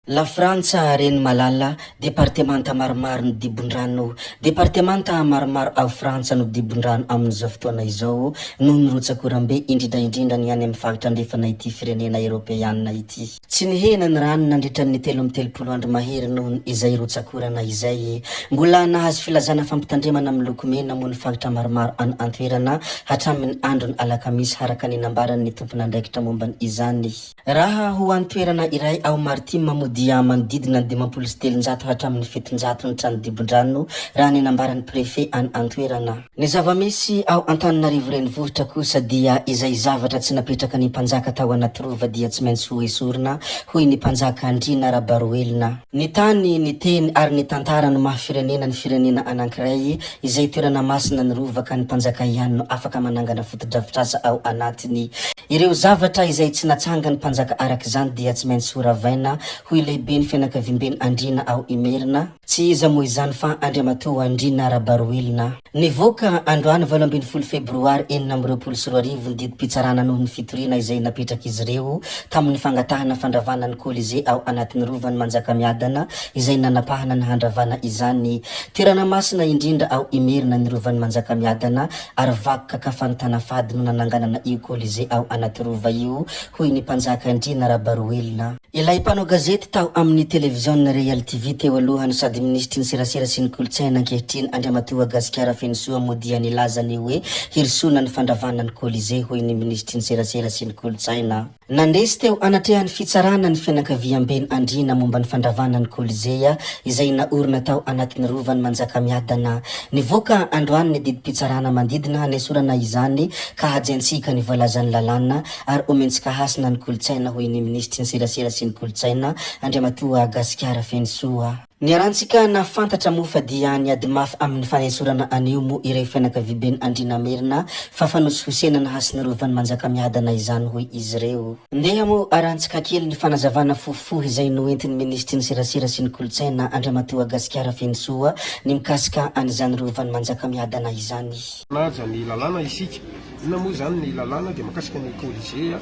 La Frantsa reny malala departemanta maromaro no dibondrano departemanta maromaro ao Frantsa no dibondrano amin'izao fotoana izao noho ny rotsakorambe indrindraindrindra ny any amin'ny faritra andrefana ity firenena Eropeanina ity. Tsy nihena ny rano nandritra ny 13 andro mahery noho izay rotsakorana izay mbola nahazo filazana fampitandremana amin'ny loko mena moa ny faritra maromaro any antoerana hatramin'ny andro ny alakamisy haraka ny nambaran'ny tompona andraikitra momba izany. Raha ho antoerana iray ao Maritime dia manodidina 5telonjato hatramin'ny 700 ny trano dibondrano raha ny nambaran'ny prefet any antoerana. Ny zava-misy ao Antananarivo renivohitra kosa dia izay zavatra tsy napetraka ny mpanjaka tao anaty rova dia tsy maintsy ho esorina hoy ny mpanjaka Andrina Rabaroelina. Ny tany, ny teny ary ny tantara no mahafirenena ny firenena anankiray izay toerana masina ny rova ka ny mpanjaka ihany no afaka manangana fotodrafitrasa ao anatiny. Ireo zavatra izay tsy natsanga ny mpanjaka arak'izany dia tsy maintsy ho ravaina hoy lehibe ny fianakaviambeny Andrina ao Imerina, tsy iza moa izany fa Andriamatoa Andrina Rabaroelina. Nivoaka androany 12 febroary 2024 ny didim-pitsarana noho ny fitoriana izay napetraka izy ireo tamin'ny fangatahana fandravana ny Colisée ao anatin'ny rovan'ny Manjakamiadana izay nanapahana ny handravana izany. Toerana masina indrindra ao Imerina ny rovan'ny Manjakamiadana ary vakoka kafanitana fady no nananganana io Colisée ao anaty rova io hoy ny mpanjaka Andrina Rabaroelina. Ilay mpanao gazety tao amin'ny televiziona Real TV teo alohany sady ministry ny serasera sy ny kolotsaina ankehitriny Andriamatoa Gasikara Fensoa moa dia nilazany hoe hirisona ny fandravana ny Colisée hoy ny ministry ny serasera sy ny kolotsaina. Nandesy teo anatrehan'ny fitsarana ny fianakaviambeny Andrina momba ny fandravana ny Colisée izay naorina tao anatin'ny rovan'ny Manjakamiadana. Nivoaka androany ny didim-pitsarana mandidina nesorana izany ka hajantsika ny voalazan'ny lalàna ary omentsika hasina ny kolotsaina hoy ny ministry ny serasera sy ny kolotsaina Andriamatoa Gasikara Fensoa. Ny arantsika na fantatra mo fa dia ny ady mafy amin'ny fanesorana anio mo ireo fianakaviambeny Andrina Merina fa fanosihosena na hasina rovan'ny Manjakamiadana izany hoy izy ireo. Ndeha mo arantsika kely ny fanazavana fohifohy izay noentin'ny ministry ny serasera sy ny kolotsaina Andriamatoa Gasikara Fensoa ny mikasika an'izany rovan'ny Manjakamiadana izany. Naja ny lalàna isika, ina moa zany ny lalàna dia makasika ny Colisée.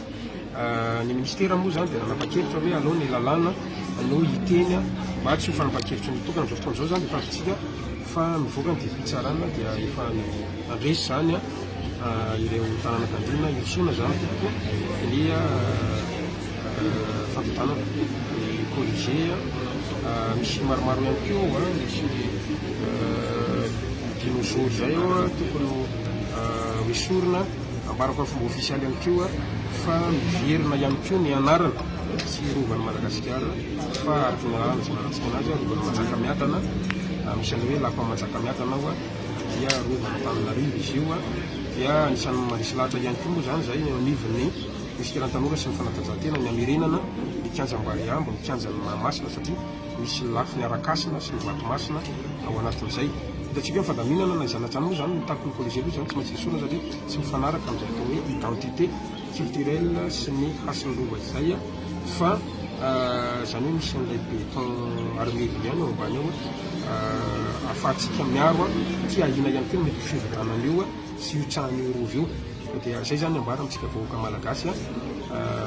Ny ministera moa zany dia nanapa-kevitra hoe aleo ny lalàna no hiteny mba tsy ho fanapa-kevitra mitokana amin'izao fotoana izao zany efa fitsika fa mivoaka ny didim-pitsarana dia efa andresy zany ireo tanànak'Andrina hirisona zany tokoa ny fampitana ny Colisée. Misy maromaro ihany koa misy dinosaure zay tokony hoesorina ambarako amin'ny fomba ofisialy ihany koa fa miverina ihany koa ny anarana sy rovan'ny Madagasikara fa araka ny lalàna tsy manatsika anazy rovan'ny Manjakamiadana misy any hoe lapa Manjakamiadana ao dia rovan'ny Antananarivo izy io dia anisan'ny mandrisy lahatra ihany koa moa zany zay anivon'ny misy kiran'ny tanora sy ny fanatanjahantena ny amirenana ny kianjam-bariambo ny kianjan'ny Mahamasina satria misy lafiny arakasina sy ny vato-masina ao anatin'izay. Hitantsika fa daminana na izanatrany moa zany mitaky ny Colisée io zany tsy maintsy esorina satria tsy mifanaraka amin'izay atao hoe identité culturelle sy ny hasin'ny rova izay fa zany hoe misy an'ilay béton armely ihany ao ambany ao ahafahantsika miaro tsy ahina ihany koa mety fivodanan'io sy hotsahan'io rova io. Dia zay zany ambara amintsika vahoaka malagasy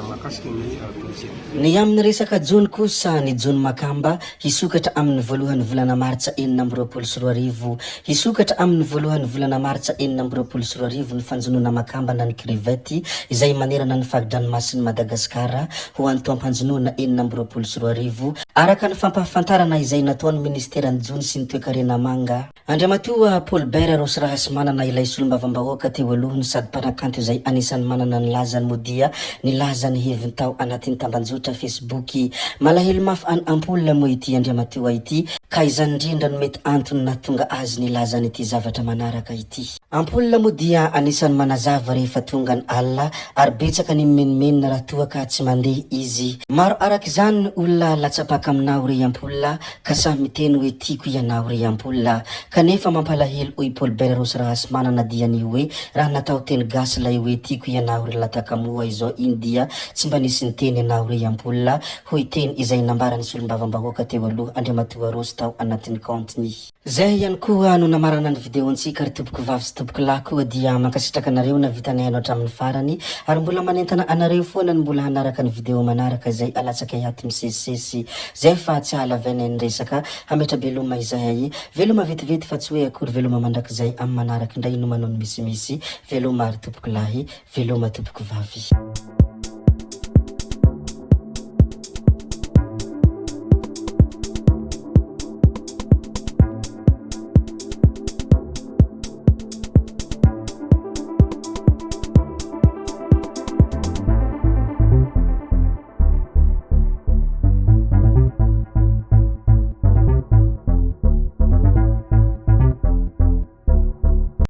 makasika ny Colisée. Ny amin'ny resaka jony kosa ny jony makamba hisokatra amin'ny voalohany volana Martsa 2024 hisokatra amin'ny voalohany volana Martsa 2024 ny fanjonoana makamba na ny crevette izay manerana ny fahadranomasin'ny Madagasikara ho antoa ampanjonoana 2024 araka ny fampahafantarana izay nataon'ny ministeran'ny jony sy ny toe-karena manga. Andriamatoa Paul Bert Rosirahasy manana ilay solombavambahoaka teo alohany sady mpanakanto izay anisan'ny manana ny lazany moa dia ny lazany heviny tao anatin'ny tambanjotra Facebook. Malahelo mafy any ampola moa ity Andriamatoa ity ka izany indrindra no mety antony nahatonga azy ny lazany ity zavatra manaraka ity. Ampola moa dia anisan'ny manazava rehefa tonga ny alina ary betsaka ny menimenina raha toa ka tsy mandeha izy. Maro araka izany ny olona latsapaka aminao re ampola ka samy miteny hoe tiako ianao re ampola kanefa mampalahelo hoy Paul Bert Rosirahasy manana dia ny hoe raha natao teny gasy lay hoe tiako ianao re latakamoa izao iny dia tsy mba nisy niteny anao re ampola hoy teny izay nambarany sy olombavambahoaka teo aloha Andriamatoa Rosy tao anatin'ny compteny. Zay ihany koa no namarana ny videontsika ry tompoko vavy sy tompoko lahy koa dia mankasitraka anareo na vitanay hatramin'ny farany ary mbola manentana anareo foana ny mbola hanaraka ny video manaraka izay alatsaka ato misesisesy zay fa tsy halavana ny resaka hametra veloma izay veloma vetivety fa tsy hoe akory veloma mandrakizay amin'ny manaraka indray no manao ny misimisy veloma ry tompoko lahy veloma tompoko vavy.